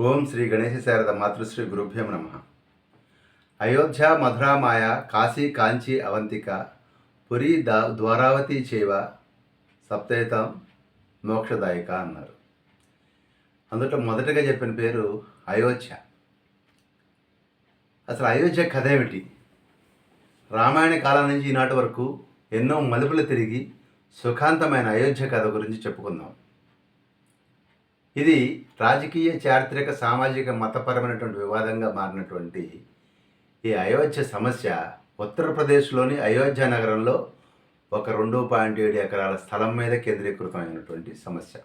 ఓం శ్రీ గణేశ శారద మాతృశ్రీ గురుభ్యం నమ. అయోధ్య మధురామాయ కాశీ కాంచీ అవంతిక పురి ద్వారావతి చేవ సప్తేతం మోక్షదాయిక అన్నారు. అందులో మొదటగా చెప్పిన పేరు అయోధ్య. అసలు అయోధ్య కథ ఏమిటి? రామాయణ కాలం నుంచి ఈనాటి వరకు ఎన్నో మలుపులు తిరిగి సుఖాంతమైన అయోధ్య కథ గురించి చెప్పుకుందాం. ఇది రాజకీయ, చారిత్రక, సామాజిక, మతపరమైనటువంటి వివాదంగా మారినటువంటి ఈ అయోధ్య సమస్య ఉత్తరప్రదేశ్లోని అయోధ్య నగరంలో ఒక 2.7 ఎకరాల స్థలం మీద కేంద్రీకృతమైనటువంటి సమస్య.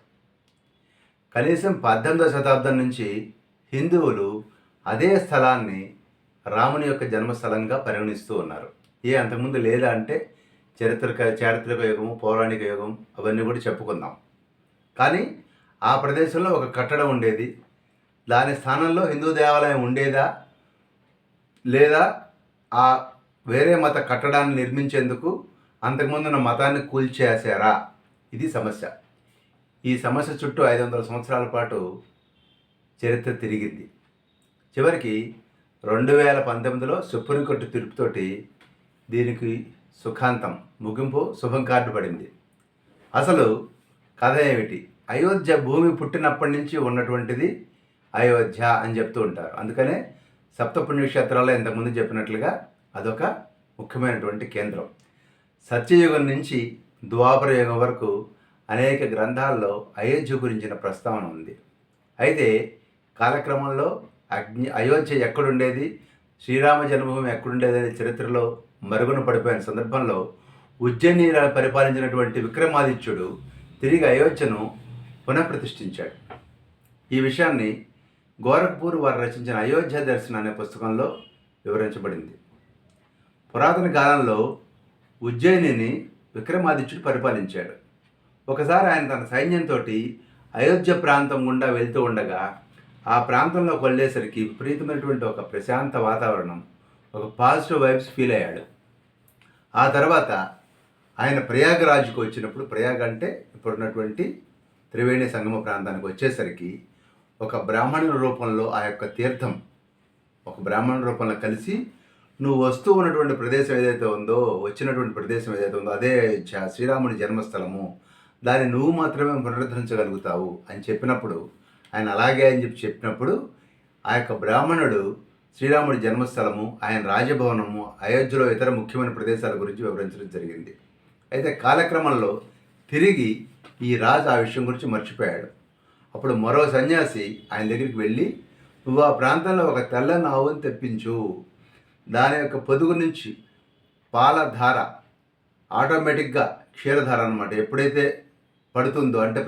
కనీసం 18వ శతాబ్దం నుంచి హిందువులు అదే స్థలాన్ని రాముని యొక్క జన్మస్థలంగా పరిగణిస్తూ ఉన్నారు. అంతకుముందు లేదా అంటే చారిత్రక యుగము, పౌరాణిక యుగం అవన్నీ కూడా చెప్పుకుందాం. కానీ ఆ ప్రదేశంలో ఒక కట్టడం ఉండేది. దాని స్థానంలో హిందూ దేవాలయం ఉండేదా, లేదా ఆ వేరే మత కట్టడాన్ని నిర్మించేందుకు అంతకుముందున్న మతాన్ని కూల్చేసారా? ఇది సమస్య. ఈ సమస్య చుట్టూ 500 సంవత్సరాల పాటు చరిత్ర తిరిగింది. చివరికి 2019లో సుప్రీంకోర్టు తీర్పుతోటి దీనికి సుఖాంతం, ముగింపు, శుభం కార్డు పడింది. అసలు కథ ఏమిటి? అయోధ్య భూమి పుట్టినప్పటి నుంచి ఉన్నటువంటిది అయోధ్య అని చెప్తూ ఉంటారు. అందుకనే సప్త పుణ్యక్షేత్రాల్లో ఇంతకుముందు చెప్పినట్లుగా అదొక ముఖ్యమైనటువంటి కేంద్రం. సత్యయుగం నుంచి ద్వాపర యుగం వరకు అనేక గ్రంథాల్లో అయోధ్య గురించిన ప్రస్తావన ఉంది. అయితే కాలక్రమంలో అయోధ్య ఎక్కడుండేది, శ్రీరామ జన్మభూమి ఎక్కడుండేది అనే చరిత్రలో మరుగున పడిపోయిన సందర్భంలో ఉజ్జయిని పరిపాలించినటువంటి విక్రమాదిత్యుడు తిరిగి అయోధ్యను పునఃప్రతిష్ఠించాడు. ఈ విషయాన్ని గోరఖ్పూర్ వారు రచించిన అయోధ్య దర్శనం అనే పుస్తకంలో వివరించబడింది. పురాతన కాలంలో ఉజ్జయినిని విక్రమాదిత్యుడు పరిపాలించాడు. ఒకసారి ఆయన తన సైన్యంతో అయోధ్య ప్రాంతం గుండా వెళ్తూ ఉండగా ఆ ప్రాంతంలో వెళ్ళేసరికి విపరీతమైనటువంటి ఒక ప్రశాంత వాతావరణం, ఒక పాజిటివ్ వైబ్స్ ఫీల్ అయ్యాడు. ఆ తర్వాత ఆయన ప్రయాగరాజ్కు వచ్చినప్పుడు, ప్రయాగ్ అంటే ఇప్పుడున్నటువంటి త్రివేణి సంగమ ప్రాంతానికి వచ్చేసరికి ఒక బ్రాహ్మణుల రూపంలో ఆ యొక్క తీర్థం ఒక బ్రాహ్మణుల రూపంలో కలిసి, నువ్వు వస్తూ ఉన్నటువంటి ప్రదేశం ఏదైతే ఉందో, వచ్చినటువంటి ప్రదేశం ఏదైతే ఉందో అదే శ్రీరాముని జన్మస్థలము, దాన్ని నువ్వు మాత్రమే పునరుద్ధరించగలుగుతావు అని చెప్పినప్పుడు, ఆయన అలాగే అని చెప్పినప్పుడు ఆ యొక్క బ్రాహ్మణుడు శ్రీరాముడి జన్మస్థలము, ఆయన రాజభవనము, అయోధ్యలో ఇతర ముఖ్యమైన ప్రదేశాల గురించి వివరించడం జరిగింది. అయితే కాలక్రమంలో తిరిగి ఈ రాజు ఆ విషయం గురించి మర్చిపోయాడు. అప్పుడు మరో సన్యాసి ఆయన దగ్గరికి వెళ్ళి, నువ్వు ఆ ప్రాంతంలో ఒక తెల్లని ఆవుని తెప్పించు, దాని యొక్క పొదుగు నుంచి పాలధార ఆటోమేటిక్గా క్షీరధార అనమాట ఎప్పుడైతే పడుతుందో, అంటే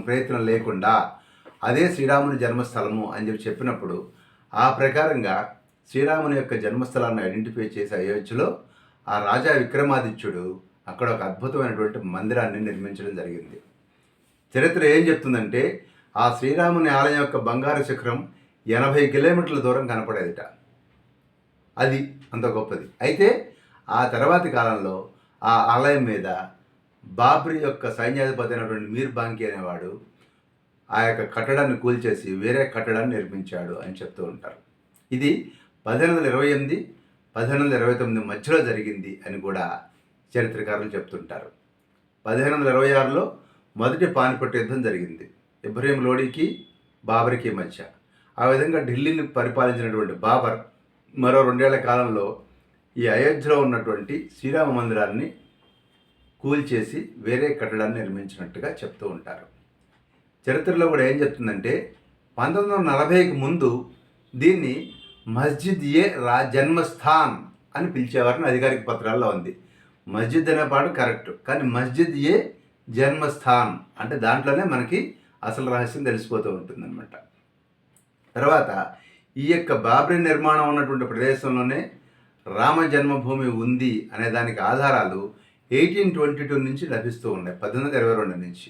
ప్రయత్నం లేకుండా అదే శ్రీరాముని జన్మస్థలము అని చెప్పినప్పుడు ఆ ప్రకారంగా శ్రీరాముని యొక్క జన్మస్థలాన్ని ఐడెంటిఫై చేసి అయోధ్యలో ఆ రాజా విక్రమాదిత్యుడు అక్కడ ఒక అద్భుతమైనటువంటి మందిరాన్ని నిర్మించడం జరిగింది. చరిత్ర ఏం చెప్తుందంటే, ఆ శ్రీరాముని ఆలయం యొక్క బంగారు శిఖరం 80 కిలోమీటర్ల దూరం కనపడేదిట. అది అంత గొప్పది. అయితే ఆ తర్వాతి కాలంలో ఆ ఆలయం మీద బాబ్రీ యొక్క సైన్యాధిపతి అయినటువంటి మీర్ బాంకీ అనేవాడు ఆ యొక్క కట్టడాన్ని కూల్చేసి వేరే కట్టడాన్ని నిర్మించాడు అని చెప్తూ ఉంటారు. ఇది 1828, 1829 మధ్యలో జరిగింది అని కూడా చరిత్రకారులు చెప్తుంటారు. 1826లో మొదటి పానిపట్టు యుద్ధం జరిగింది, ఇబ్రహీం లోడీకి బాబర్కి మధ్య. ఆ విధంగా ఢిల్లీని పరిపాలించినటువంటి బాబర్ మరో 2 ఏళ్ల కాలంలో ఈ అయోధ్యలో ఉన్నటువంటి శ్రీరామ మందిరాన్ని కూల్చేసి వేరే కట్టడాన్ని నిర్మించినట్టుగా చెప్తూ ఉంటారు. చరిత్రలో కూడా ఏం చెప్తుందంటే, 1940కి ముందు దీన్ని మస్జిద్ ఏ జన్మస్థాన్ అని పిలిచేవారని అధికారిక పత్రాల్లో ఉంది. మస్జిద్ అనే పాటు కరెక్ట్, కానీ మస్జిద్ ఏ జన్మస్థాన్ అంటే దాంట్లోనే మనకి అసలు రహస్యం తెలిసిపోతూ ఉంటుందన్నమాట. తర్వాత ఈ యొక్క బాబ్రీ నిర్మాణం ఉన్నటువంటి ప్రదేశంలోనే రామ జన్మభూమి ఉంది అనే దానికి ఆధారాలు 1822 నుంచి లభిస్తూ ఉన్నాయి, 1822 నుంచి.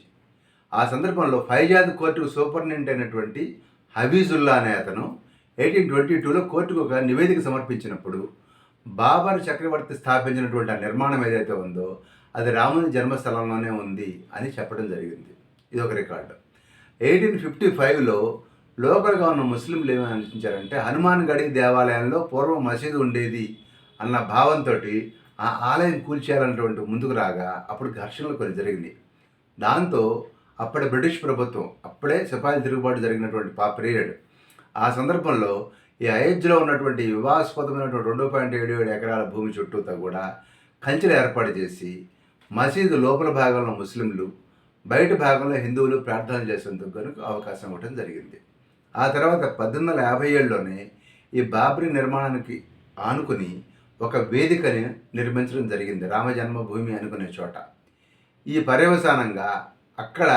ఆ సందర్భంలో ఫైజాద్ కోర్టుకు సూపరింటెండెంట్ అయినటువంటి హబీజుల్లా అనే అతను 1822లో కోర్టుకు ఒక నివేదిక సమర్పించినప్పుడు బాబర్ చక్రవర్తి స్థాపించినటువంటి ఆ నిర్మాణం ఏదైతే ఉందో అది రాముని జన్మస్థలంలోనే ఉంది అని చెప్పడం జరిగింది. ఇది ఒక రికార్డు. 1855లో లోకల్గా ఉన్న ముస్లింలు ఏమని ఆలోచించారంటే హనుమాన్ గడి దేవాలయంలో పూర్వం మసీదు ఉండేది అన్న భావంతో ఆ ఆలయం కూల్చేయాలన్నటువంటి ముందుకు రాగా అప్పుడు ఘర్షణలు కొన్ని జరిగింది. దాంతో అప్పటి బ్రిటిష్ ప్రభుత్వం, అప్పుడే సిపాయిల తిరుగుబాటు జరిగినటువంటి పీరియడ్, ఆ సందర్భంలో ఈ అయోధ్యలో ఉన్నటువంటి వివాదాస్పదమైనటువంటి 2.77 ఎకరాల భూమి చుట్టూతా కూడా కంచెలు ఏర్పాటు చేసి మసీదు లోపల భాగంలో ముస్లింలు, బయట భాగంలో హిందువులు ప్రార్థనలు చేసేందుకు కనుక అవకాశం ఇవ్వడం జరిగింది. ఆ తర్వాత 1857లోనే ఈ బాబ్రీ నిర్మాణానికి ఆనుకుని ఒక వేదికని నిర్మించడం జరిగింది, రామ జన్మభూమి అనుకునే చోట. ఈ పర్యవసానంగా అక్కడ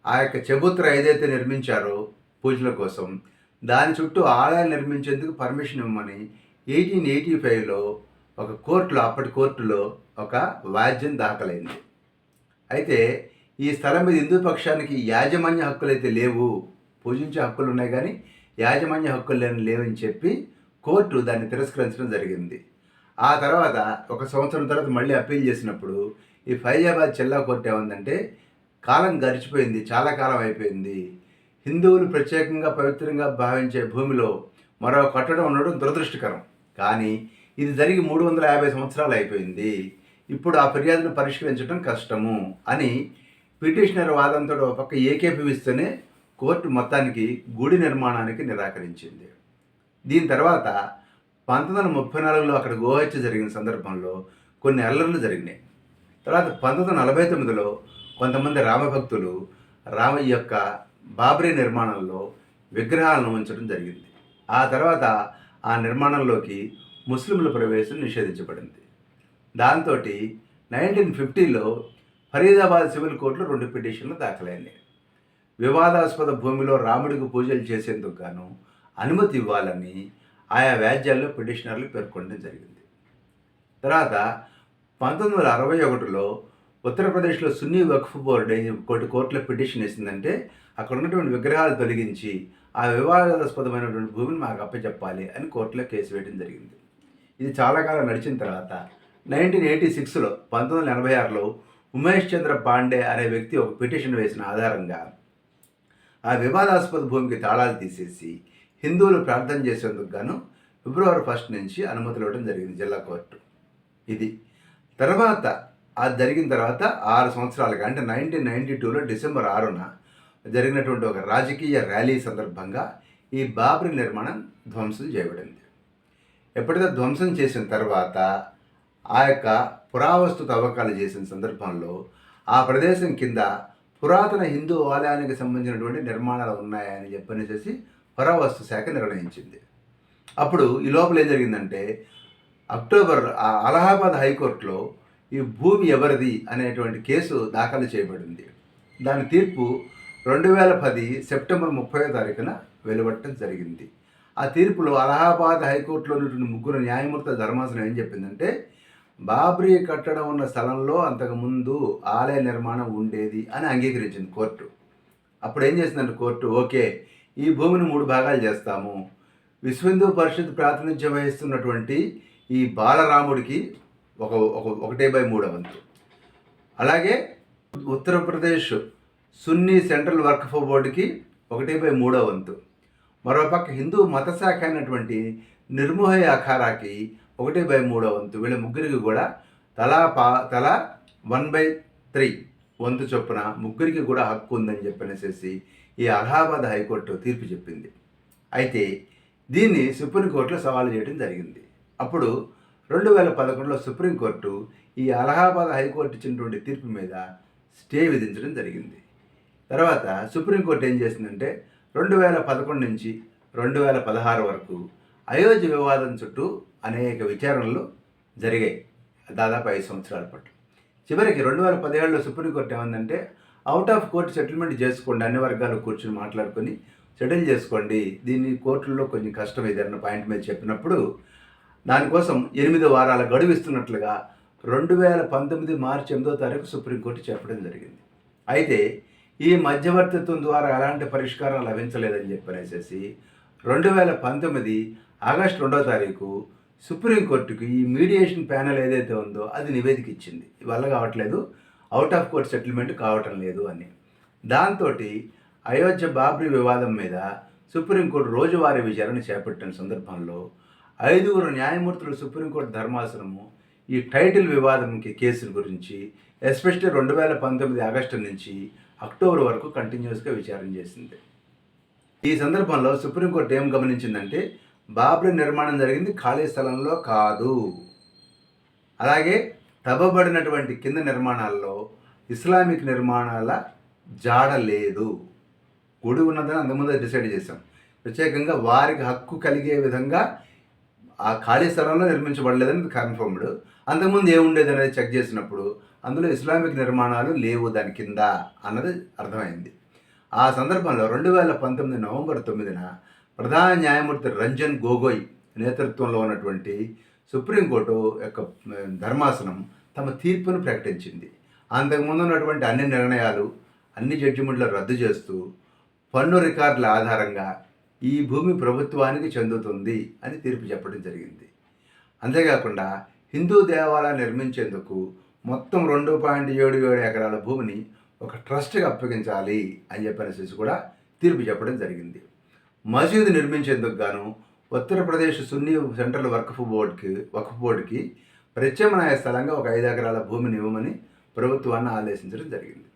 ఆ యొక్క చబుత్ర ఏదైతే నిర్మించారో పూజల కోసం, దాని చుట్టూ ఆలయాలు నిర్మించేందుకు పర్మిషన్ ఇవ్వమని 1885లో ఒక కోర్టులో, అప్పటి కోర్టులో ఒక వ్యాజ్యం దాఖలైంది. అయితే ఈ స్థలం మీద హిందూ పక్షానికి యాజమాన్య హక్కులు అయితే లేవు, పూజించే హక్కులు ఉన్నాయి కానీ యాజమాన్య హక్కులు లేవని చెప్పి కోర్టు దాన్ని తిరస్కరించడం జరిగింది. ఆ తర్వాత ఒక సంవత్సరం తర్వాత మళ్ళీ అప్పీల్ చేసినప్పుడు ఈ ఫైజాబాద్ జిల్లా కోర్టు ఏమందంటే, కాలం గడిచిపోయింది, చాలా కాలం అయిపోయింది, హిందువులు ప్రత్యేకంగా పవిత్రంగా భావించే భూమిలో మరో కట్టడం ఉండడం దురదృష్టకరం, కానీ ఇది జరిగి 350 సంవత్సరాలు అయిపోయింది, ఇప్పుడు ఆ ఫిర్యాదును పరిష్కరించడం కష్టము అని పిటిషనర్ వాదంతో ఒక పక్క ఏకేపీవిస్తూనే కోర్టు మొత్తానికి గుడి నిర్మాణానికి నిరాకరించింది. దీని తర్వాత 1934లో అక్కడ గోహత్య జరిగిన సందర్భంలో కొన్ని అల్లర్లు జరిగినాయి. తర్వాత 1949లో కొంతమంది రామభక్తులు రామయ్య యొక్క బాబ్రీ నిర్మాణంలో విగ్రహాలను ఉంచడం జరిగింది. ఆ తర్వాత ఆ నిర్మాణంలోకి ముస్లింల ప్రవేశం నిషేధించబడింది. దాంతో 1950లో ఫరీదాబాద్ సివిల్ కోర్టులో 2 పిటిషన్లు దాఖలైనాయి. వివాదాస్పద భూమిలో రాముడికి పూజలు చేసేందుకు గాను అనుమతి ఇవ్వాలని ఆయా వ్యాజ్యాల్లో పిటిషనర్లు పేర్కొనడం జరిగింది. తర్వాత 1961లో ఉత్తరప్రదేశ్లో సున్నీ వక్ఫ్ బోర్డు కోర్టులో పిటిషన్ వేసిందంటే, అక్కడ ఉన్నటువంటి విగ్రహాలు తొలగించి ఆ వివాదాస్పదమైనటువంటి భూమిని మాకు అప్పచెప్పాలి అని కోర్టులో కేసు వేయడం జరిగింది. ఇది చాలా కాలం నడిచిన తర్వాత 1986లో 1986లో ఉమేష్ చంద్ర పాండే అనే వ్యక్తి ఒక పిటిషన్ వేసిన ఆధారంగా ఆ వివాదాస్పద భూమికి తాళాలు తీసేసి హిందువులు ప్రార్థన చేసేందుకు గాను ఫిబ్రవరి 1 నుంచి అనుమతులు ఇవ్వడం జరిగింది జిల్లా కోర్టు. ఇది తర్వాత అది జరిగిన తర్వాత 6 సంవత్సరాలుగా, అంటే 1992లో డిసెంబర్ 6న జరిగినటువంటి ఒక రాజకీయ ర్యాలీ సందర్భంగా ఈ బాబ్రీ నిర్మాణం ధ్వంసం చేయబడింది. ఎప్పుడైతే ధ్వంసం చేసిన తర్వాత ఆ యొక్క పురావస్తు తవ్వకాలు చేసిన సందర్భంలో ఆ ప్రదేశం కింద పురాతన హిందూ ఆలయానికి సంబంధించినటువంటి నిర్మాణాలు ఉన్నాయని చెప్పనేసి పురావస్తు శాఖ నిర్ణయించింది. అప్పుడు ఈ లోపల ఏం జరిగిందంటే, అలహాబాద్ హైకోర్టులో ఈ భూమి ఎవరిది అనేటువంటి కేసు దాఖలు చేయబడింది. దాని తీర్పు 2010 సెప్టెంబర్ 30వ తారీఖున వెలువడటం జరిగింది. ఆ తీర్పులో అలహాబాద్ హైకోర్టులో ఉన్నటువంటి 3 న్యాయమూర్తుల ధర్మాసనం ఏం చెప్పిందంటే, బాబ్రీ కట్టడం ఉన్న స్థలంలో అంతకుముందు ఆలయ నిర్మాణం ఉండేది అని అంగీకరించింది కోర్టు. అప్పుడు ఏం చేసిందంటే కోర్టు, ఓకే, ఈ భూమిని 3 భాగాలు చేస్తాము, విశ్వ హిందూ పరిషత్ ప్రాతినిధ్యం వహిస్తున్నటువంటి ఈ బాలరాముడికి 1/3 వంతు, అలాగే ఉత్తరప్రదేశ్ సున్నీ సెంట్రల్ వక్ఫ్ బోర్డుకి 1/3 వంతు, మరోపక్క హిందూ మత శాఖ అయినటువంటి నిర్మోహి అఖారాకి 1/3 వంతు, వీళ్ళ ముగ్గురికి కూడా తలా 1/3 వంతు చొప్పున ముగ్గురికి కూడా హక్కు ఉందని చెప్పనేసి ఈ అలహాబాద్ హైకోర్టు తీర్పు చెప్పింది. అయితే దీన్ని సుప్రీంకోర్టులో సవాలు చేయడం జరిగింది. అప్పుడు 2011లో సుప్రీంకోర్టు ఈ అలహాబాద్ హైకోర్టు ఇచ్చినటువంటి తీర్పు మీద స్టే విధించడం జరిగింది. తర్వాత సుప్రీంకోర్టు ఏం చేసిందంటే 2011 నుంచి 2016 వరకు అయోధ్య వివాదం చుట్టూ అనేక విచారణలు జరిగాయి, దాదాపు 5 సంవత్సరాల పాటు. చివరికి 2017లో సుప్రీంకోర్టు ఏమందంటే, అవుట్ ఆఫ్ కోర్టు సెటిల్మెంట్ చేసుకోండి, అన్ని వర్గాలు కూర్చుని మాట్లాడుకొని సెటిల్ చేసుకోండి, దీన్ని కోర్టుల్లో కొంచెం కష్టం ఇది అన్న పాయింట్ మీద చెప్పినప్పుడు దానికోసం 8 వారాల గడువు ఇస్తున్నట్లుగా 2019 మార్చి 8వ తారీఖు సుప్రీంకోర్టు చెప్పడం జరిగింది. అయితే ఈ మధ్యవర్తిత్వం ద్వారా ఎలాంటి పరిష్కారం లభించలేదని చెప్పనేసి 2019 ఆగస్టు 2వ తారీఖు సుప్రీంకోర్టుకి ఈ మీడియేషన్ ప్యానెల్ ఏదైతే ఉందో అది నివేదిక ఇచ్చింది, వల్ల కావట్లేదు, అవుట్ ఆఫ్ కోర్ట్ సెటిల్మెంట్ కావటం లేదు అని. దాంతో అయోధ్య బాబ్రీ వివాదం మీద సుప్రీంకోర్టు రోజువారీ విచారణ చేపట్టిన సందర్భంలో 5 న్యాయమూర్తుల సుప్రీంకోర్టు ధర్మాసనము ఈ టైటిల్ వివాదంకి కేసుల గురించి ఎస్పెషల్లీ 2019 ఆగస్టు నుంచి అక్టోబర్ వరకు కంటిన్యూస్గా విచారణ చేసింది. ఈ సందర్భంలో సుప్రీంకోర్టు ఏం గమనించిందంటే బాబ్రీ నిర్మాణం జరిగింది ఖాళీ స్థలంలో కాదు, అలాగే తవ్వబడినటువంటి కింద నిర్మాణాల్లో ఇస్లామిక్ నిర్మాణాల జాడ లేదు, గుడి ఉన్నదని అంతకుముందు డిసైడ్ చేశాం. ప్రత్యేకంగా వారికి హక్కు కలిగే విధంగా ఆ ఖాళీ స్థలంలో నిర్మించబడలేదని కన్ఫర్మ్డ్. అంతకుముందు ఏముండేది అనేది చెక్ చేసినప్పుడు అందులో ఇస్లామిక్ నిర్మాణాలు లేవు దాని కింద అన్నది అర్థమైంది. ఆ సందర్భంలో 2019 నవంబర్ 9న ప్రధాన న్యాయమూర్తి రంజన్ గొగోయ్ నేతృత్వంలో ఉన్నటువంటి సుప్రీంకోర్టు యొక్క ధర్మాసనం తమ తీర్పును ప్రకటించింది. అంతకుముందు ఉన్నటువంటి అన్ని నిర్ణయాలు, అన్ని జడ్జిమెంట్లు రద్దు చేస్తూ పన్ను రికార్డుల ఆధారంగా ఈ భూమి ప్రభుత్వానికి చెందుతుంది అని తీర్పు చెప్పడం జరిగింది. అంతేకాకుండా హిందూ దేవాలయాలు నిర్మించేందుకు మొత్తం 2.77 ఎకరాల భూమిని ఒక ట్రస్ట్కి అప్పగించాలి అని చెప్పనేసి కూడా తీర్పు చెప్పడం జరిగింది. మసీదు నిర్మించేందుకు గాను ఉత్తరప్రదేశ్ సున్నీ సెంట్రల్ వక్ఫ్ బోర్డుకి ప్రత్యామ్నాయ స్థలంగా ఒక 5 ఎకరాల భూమిని ఇవ్వమని ప్రభుత్వాన్ని ఆదేశించడం జరిగింది.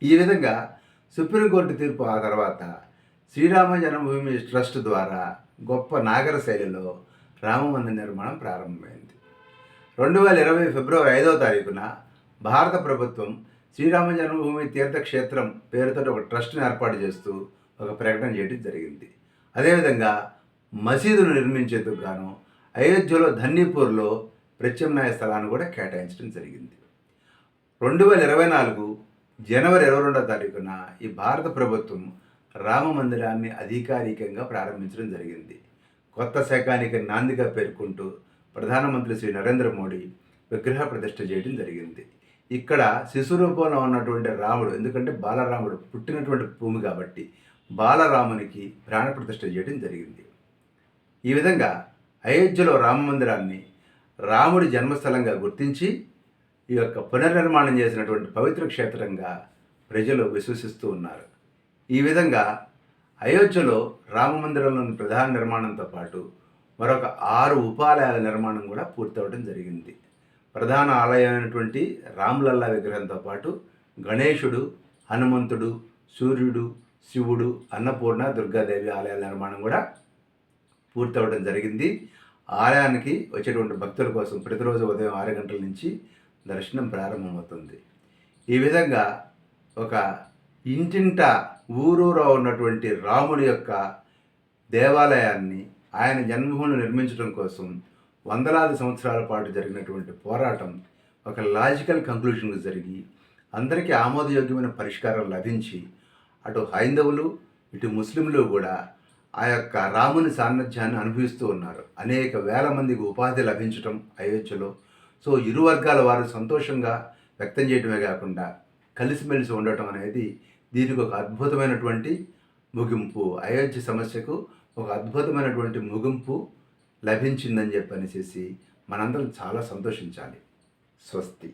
ఈ విధంగా సుప్రీంకోర్టు తీర్పు ఆ తర్వాత శ్రీరామ జన్మభూమి ట్రస్ట్ ద్వారా గొప్ప నాగర శైలిలో రామమందిర నిర్మాణం ప్రారంభమైంది. 2020 ఫిబ్రవరి 5వ తారీఖున భారత ప్రభుత్వం శ్రీరామ జన్మభూమి తీర్థక్షేత్రం పేరుతో ఒక ట్రస్ట్ని ఏర్పాటు చేస్తూ ఒక ప్రకటన చేయడం జరిగింది. అదేవిధంగా మసీదును నిర్మించేందుకు గాను అయోధ్యలో ధన్నీపూర్లో ప్రత్యామ్నాయ స్థలాన్ని కూడా కేటాయించడం జరిగింది. 2024 జనవరి 22వ తారీఖున ఈ భారత ప్రభుత్వం రామ మందిరాన్ని అధికారికంగా ప్రారంభించడం జరిగింది. కొత్త శకానికి నాందిగా పేర్కొంటూ ప్రధానమంత్రి శ్రీ నరేంద్ర మోడీ విగ్రహ ప్రతిష్ఠ చేయడం జరిగింది. ఇక్కడ శిశు రూపంలో ఉన్నటువంటి రాముడు, ఎందుకంటే బాలరాముడు పుట్టినటువంటి భూమి కాబట్టి బాలరామునికి ప్రాణ ప్రతిష్ఠ చేయడం జరిగింది. ఈ విధంగా అయోధ్యలో రామ మందిరాన్ని రాముడి జన్మస్థలంగా గుర్తించి ఈ యొక్క పునర్నిర్మాణం చేసినటువంటి పవిత్ర క్షేత్రంగా ప్రజలు విశ్వసిస్తూ ఉన్నారు. ఈ విధంగా అయోధ్యలో రామమందిరంలోని ప్రధాన నిర్మాణంతో పాటు మరొక 6 ఉపాలయాల నిర్మాణం కూడా పూర్తవడం జరిగింది. ప్రధాన ఆలయమైనటువంటి రామ్లల్లా విగ్రహంతో పాటు గణేశుడు, హనుమంతుడు, సూర్యుడు, శివుడు, అన్నపూర్ణ, దుర్గాదేవి ఆలయాల నిర్మాణం కూడా పూర్తవడం జరిగింది. ఆలయానికి వచ్చేటువంటి భక్తుల కోసం ప్రతిరోజు ఉదయం 6 గంటల నుంచి దర్శనం ప్రారంభమవుతుంది. ఈ విధంగా ఒక ఇంటింట ఊరూరా ఉన్నటువంటి రాముడి యొక్క దేవాలయాన్ని ఆయన జన్మభూమిని నిర్మించడం కోసం వందలాది సంవత్సరాల పాటు జరిగినటువంటి పోరాటం ఒక లాజికల్ కంక్లూషన్కి జరిగి అందరికీ ఆమోదయోగ్యమైన పరిష్కారం లభించి అటు హైందవులు ఇటు ముస్లింలు కూడా ఆ యొక్క రాముని సాన్నిధ్యాన్ని అనుభవిస్తూ ఉన్నారు. అనేక వేల మందికి ఉపాధి లభించడం అయోధ్యలో. సో ఇరు వర్గాల వారు సంతోషంగా వ్యక్తం చేయడమే కాకుండా కలిసిమెలిసి ఉండటం అనేది దీనికి ఒక అద్భుతమైనటువంటి ముగింపు, అయోధ్య సమస్యకు ఒక అద్భుతమైనటువంటి ముగింపు లభించిందని చెప్పనేసి మనందరం చాలా సంతోషించాలి. స్వస్తి.